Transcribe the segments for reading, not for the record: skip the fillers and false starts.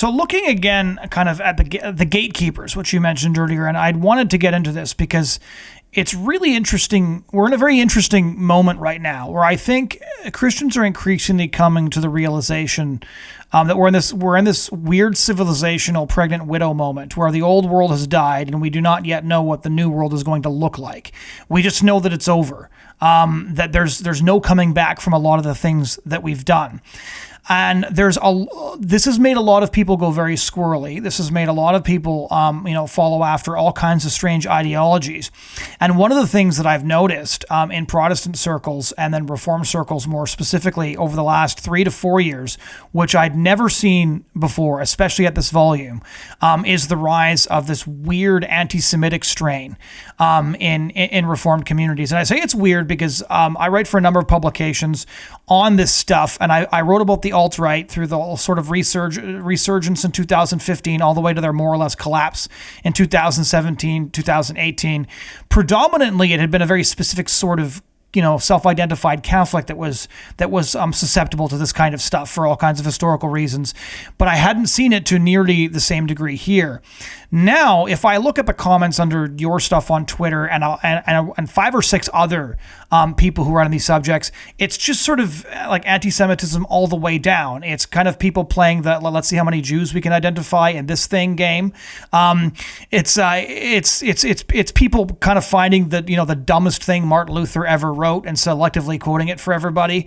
So looking again kind of at the gatekeepers, which you mentioned earlier, and I'd wanted to get into this because it's really interesting. We're in a very interesting moment right now where I think Christians are increasingly coming to the realization that we're in this weird civilizational pregnant widow moment where the old world has died and we do not yet know what the new world is going to look like. We just know that it's over, that there's no coming back from a lot of the things that we've done. And this has made a lot of people go very squirrely. This has made a lot of people, follow after all kinds of strange ideologies. And one of the things that I've noticed in Protestant circles and then Reformed circles more specifically over the last 3 to 4 years, which I'd never seen before, especially at this volume, is the rise of this weird anti-Semitic strain in Reformed communities. And I say it's weird because I write for a number of publications on this stuff, and I wrote about the alt-right through the sort of resurgence in 2015 all the way to their more or less collapse in 2017, 2018. Predominantly, it had been a very specific sort of self-identified Catholic that was susceptible to this kind of stuff for all kinds of historical reasons, but I hadn't seen it to nearly the same degree here. Now, if I look at the comments under your stuff on Twitter and 5 or 6 other people who are on these subjects, it's just sort of like anti-Semitism all the way down. It's kind of people playing the let's see how many Jews we can identify in this thing game. It's people kind of finding that the dumbest thing Martin Luther ever wrote and selectively quoting it for everybody.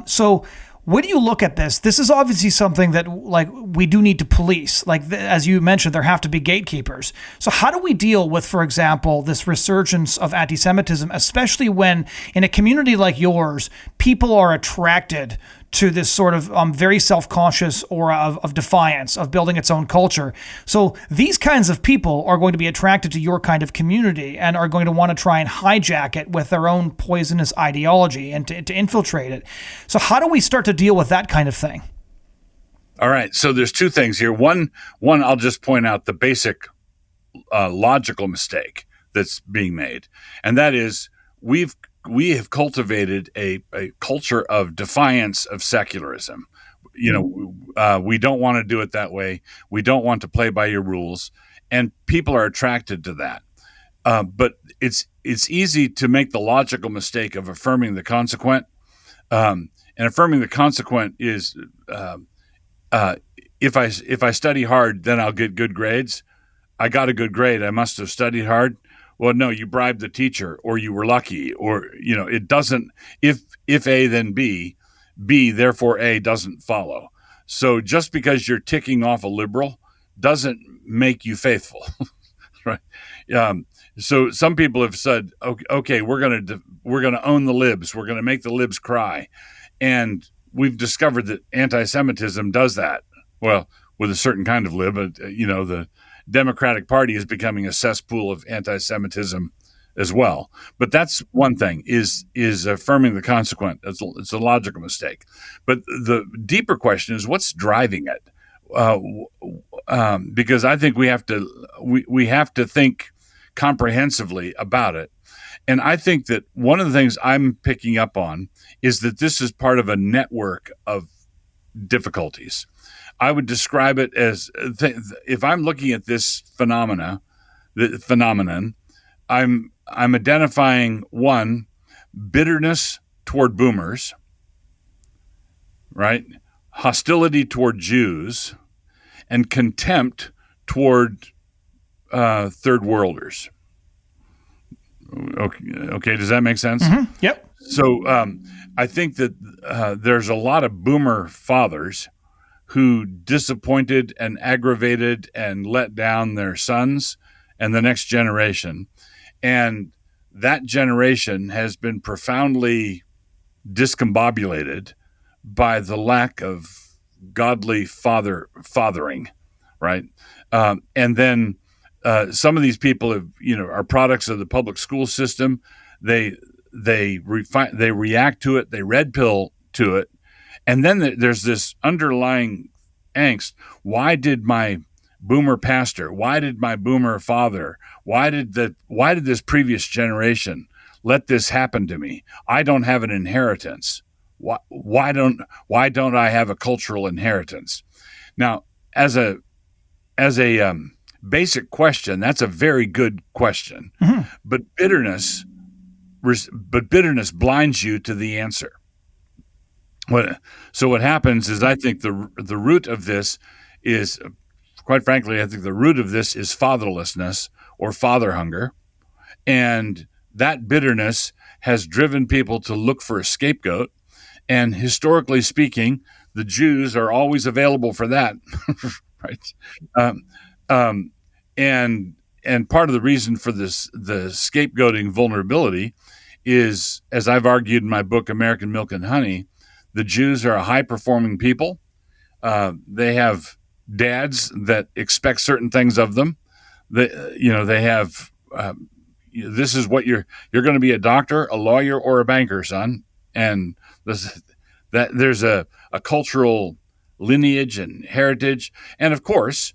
So when you look at this, this is obviously something that we do need to police. As you mentioned, there have to be gatekeepers. So how do we deal with, for example, this resurgence of anti-Semitism, especially when in a community like yours, people are attracted to this sort of very self-conscious aura of defiance, of building its own culture. So these kinds of people are going to be attracted to your kind of community and are going to want to try and hijack it with their own poisonous ideology and to infiltrate it. So how do we start to deal with that kind of thing? All right. So there's 2 things here. One, I'll just point out the basic logical mistake that's being made. And that is we have cultivated a culture of defiance of secularism. We don't want to do it that way. We don't want to play by your rules. And people are attracted to that. But it's easy to make the logical mistake of affirming the consequent. And affirming the consequent is if I study hard, then I'll get good grades. I got a good grade. I must have studied hard. Well, no, you bribed the teacher, or you were lucky, or it doesn't. If A, then B, therefore A doesn't follow. So just because you're ticking off a liberal doesn't make you faithful, right? So some people have said, okay, we're gonna own the libs. We're gonna make the libs cry, and we've discovered that anti-Semitism does that. Well, with a certain kind of lib, the Democratic Party is becoming a cesspool of anti-Semitism as well. But that's one thing, is affirming the consequent. It's a logical mistake. But the deeper question is what's driving it? Because I think we have to think comprehensively about it. And I think that one of the things I'm picking up on is that this is part of a network of difficulties. I would describe it as, if I'm looking at this phenomenon, I'm identifying, one, bitterness toward boomers, right? Hostility toward Jews, and contempt toward third worlders. Okay, does that make sense? Mm-hmm. Yep. So I think that there's a lot of boomer fathers who disappointed and aggravated and let down their sons and the next generation. And that generation has been profoundly discombobulated by the lack of godly fathering, right? And then some of these people are products of the public school system. They react to it. They red pill to it. And then there's this underlying angst. Why did my boomer pastor, why did my boomer father, why did this previous generation let this happen to me? I don't have an inheritance. Why don't I have a cultural inheritance? Now, as a basic question, that's a very good question. Mm-hmm. But bitterness blinds you to the answer. So what happens is, I think the root of this is, quite frankly, I think the root of this is fatherlessness or father hunger, and that bitterness has driven people to look for a scapegoat. And historically speaking, the Jews are always available for that, right? And part of the reason for the scapegoating vulnerability is, as I've argued in my book, American Milk and Honey, the Jews are a high-performing people. They have dads that expect certain things of them. They have. This is what you're going to be: a doctor, a lawyer, or a banker, son. And there's a cultural lineage and heritage, and of course,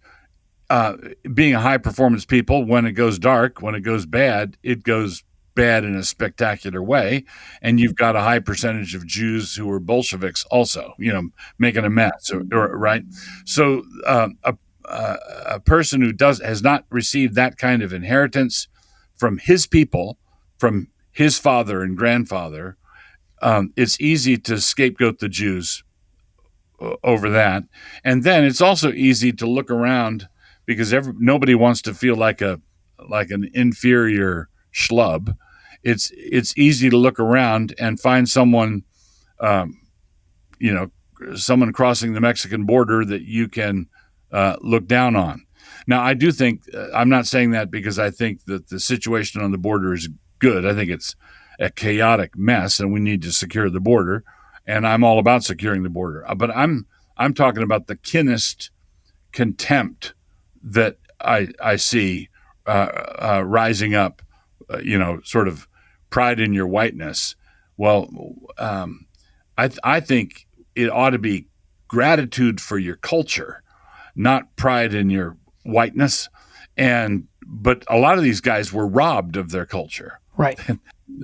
being a high-performance people, when it goes dark, when it goes bad, it goes bad in a spectacular way. And you've got a high percentage of Jews who are Bolsheviks also, making a mess, right? So a person who has not received that kind of inheritance from his people, from his father and grandfather, it's easy to scapegoat the Jews over that. And then it's also easy to look around, because nobody wants to feel like an inferior schlub. It's easy to look around and find someone, someone crossing the Mexican border that you can look down on. Now, I do think, I'm not saying that because I think that the situation on the border is good. I think it's a chaotic mess, and we need to secure the border. And I'm all about securing the border. But I'm talking about the keenest contempt that I see rising up, sort of pride in your whiteness. Well, I think it ought to be gratitude for your culture, not pride in your whiteness. But a lot of these guys were robbed of their culture. Right.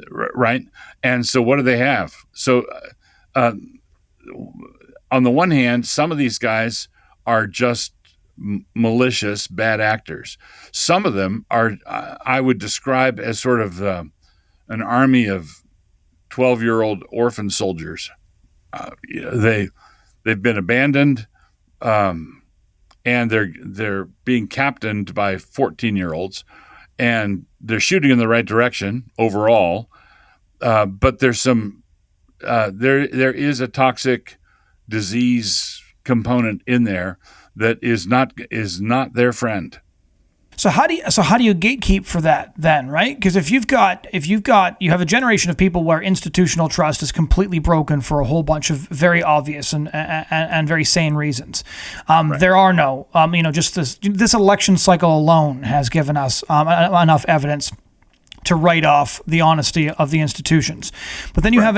Right. And so what do they have? So on the one hand, some of these guys are just malicious, bad actors. Some of them are, I would describe as sort of an army of 12-year-old orphan soldiers. They've been abandoned, and they're being captained by 14-year-olds, and they're shooting in the right direction overall. But there's some there is a toxic disease component in there that is not their friend. So how do you gatekeep for that then, right? Because if you have a generation of people where institutional trust is completely broken for a whole bunch of very obvious and very sane reasons. Right. There are no, just this election cycle alone has given us enough evidence to write off the honesty of the institutions. But then you have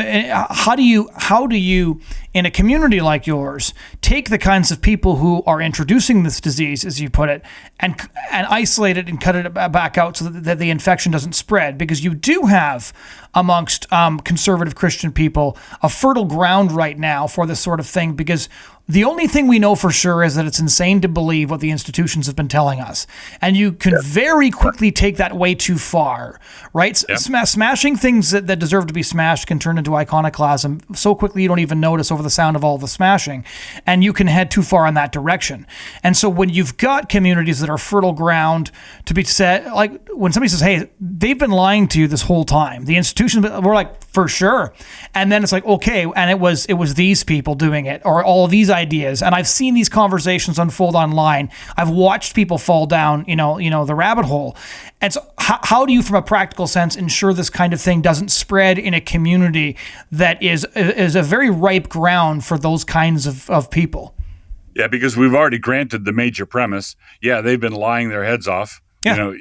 how do you in a community like yours take the kinds of people who are introducing this disease, as you put it, and isolate it and cut it back out so that the infection doesn't spread? Because you do have amongst conservative Christian people a fertile ground right now for this sort of thing, because the only thing we know for sure is that it's insane to believe what the institutions have been telling us. And you can very quickly take that way too far, right? Yep. Smashing things that deserve to be smashed can turn into iconoclasm so quickly you don't even notice over the sound of all the smashing. And you can head too far in that direction. And so when you've got communities that are fertile ground to be said, like when somebody says, hey, they've been lying to you this whole time, the institutions, we're like, for sure. And then it's like, okay, and it was these people doing it, or all of these ideas. And I've seen these conversations unfold online. I've watched people fall down, the rabbit hole. And so how do you, from a practical sense, ensure this kind of thing doesn't spread in a community that is a very ripe ground for those kinds of people? Yeah, because we've already granted the major premise. Yeah, they've been lying their heads off. Yeah.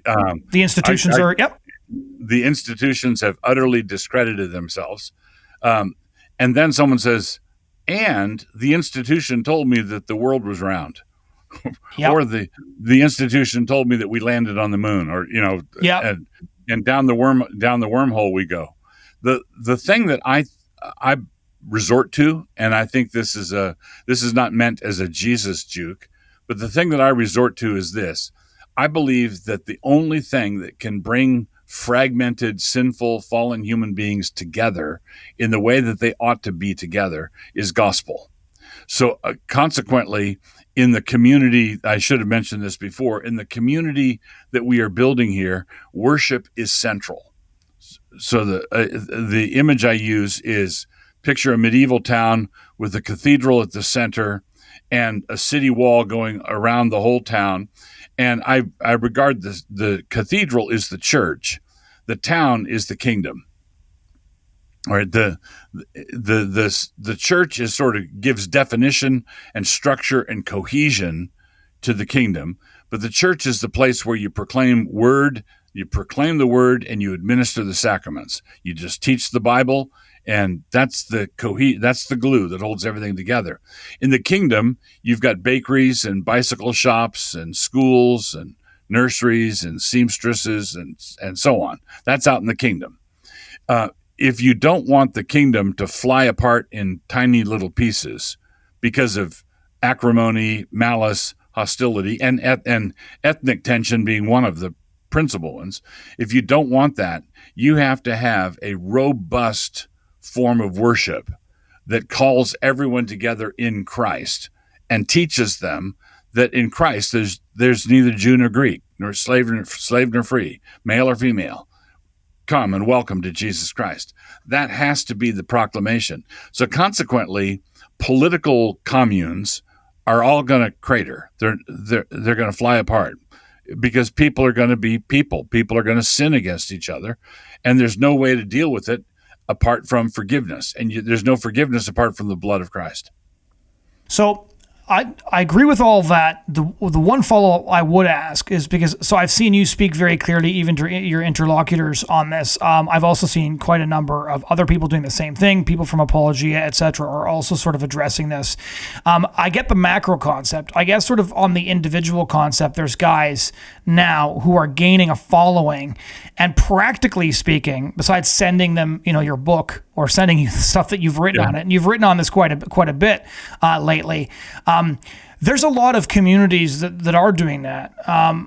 The institutions are, yep. The institutions have utterly discredited themselves. And then someone says, and the institution told me that the world was round. Yep. Or the institution told me that we landed on the moon, or yep. and down the wormhole we go. The thing that I resort to, and I think this is not meant as a Jesus juke, But the thing that I resort to is this. I believe that the only thing that can bring fragmented, sinful, fallen human beings together in the way that they ought to be together is gospel. So consequently, in the community, I should have mentioned this before, in the community that we are building here, worship is central. So the image I use is picture a medieval town with a cathedral at the center and a city wall going around the whole town. And I regard the cathedral is the church. The town is the kingdom. All right, the church is sort of gives definition and structure and cohesion to the kingdom, but the church is the place where you proclaim the word, and you administer the sacraments. You just teach the Bible, and that's the glue that holds everything together. In the kingdom, you've got bakeries and bicycle shops and schools and nurseries and seamstresses and so on. That's out in the kingdom. If you don't want the kingdom to fly apart in tiny little pieces because of acrimony, malice, hostility, and ethnic tension being one of the principal ones, if you don't want that, you have to have a robust form of worship that calls everyone together in Christ and teaches them that in Christ there's neither Jew nor Greek, nor slave nor free, male or female. Come and welcome to Jesus Christ. That has to be the proclamation. So consequently, political communes are all going to crater. They're going to fly apart because people are going to be people. People are going to sin against each other, and there's no way to deal with it apart from forgiveness. And there's no forgiveness apart from the blood of Christ. So I agree with all that. The one follow-up I would ask is so I've seen you speak very clearly even to your interlocutors on this. I've also seen quite a number of other people doing the same thing. People from Apologia, etc., are also sort of addressing this. I get the macro concept. I guess sort of on the individual concept, there's guys now who are gaining a following, and practically speaking, besides sending them, your book or sending you stuff that you've written on it, and you've written on this quite a bit lately. There's a lot of communities that are doing that,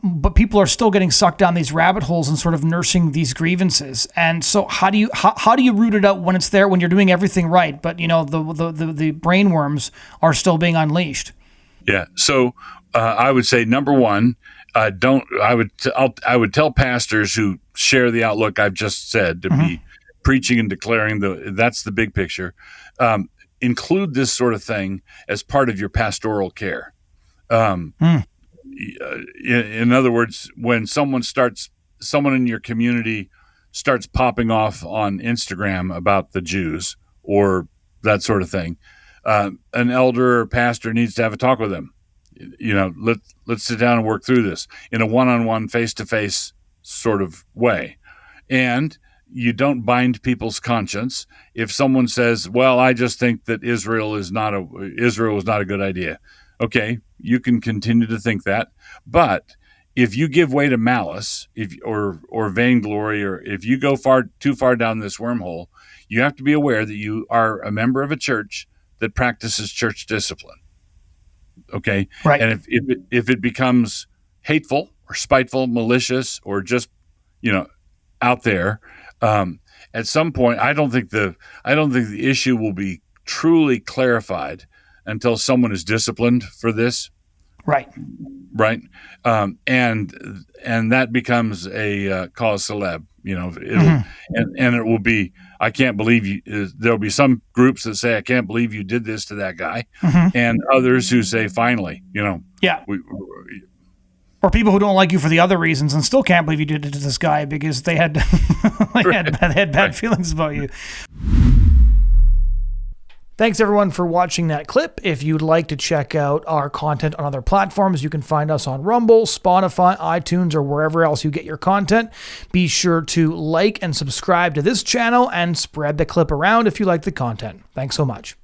but people are still getting sucked down these rabbit holes and sort of nursing these grievances. And so, how do you root it out when it's there, when you're doing everything right, but the brainworms are still being unleashed? Yeah. So I would say number one, I would tell pastors who share the outlook I've just said to be preaching and declaring that's the big picture. Include this sort of thing as part of your pastoral care. In other words, when someone in your community starts popping off on Instagram about the Jews or that sort of thing, an elder or pastor needs to have a talk with them. Let's sit down and work through this in a one-on-one, face-to-face sort of way. And you don't bind people's conscience. If someone says, well, I just think that Israel is not a good idea. Okay, you can continue to think that. But if you give way to malice or vainglory, or if you go too far down this wormhole, you have to be aware that you are a member of a church that practices church discipline. Okay? Right. And if it becomes hateful or spiteful, malicious, or just, out there, at some point, I don't think the issue will be truly clarified until someone is disciplined for this. Right. Right. And that becomes a cause célèbre, and it will be, I can't believe you, there'll be some groups that say, I can't believe you did this to that guy. And others who say, finally, yeah. Or people who don't like you for the other reasons and still can't believe you did it to this guy because they had had bad feelings about you. Thanks, everyone, for watching that clip. If you'd like to check out our content on other platforms, you can find us on Rumble, Spotify, iTunes, or wherever else you get your content. Be sure to like and subscribe to this channel and spread the clip around if you like the content. Thanks so much.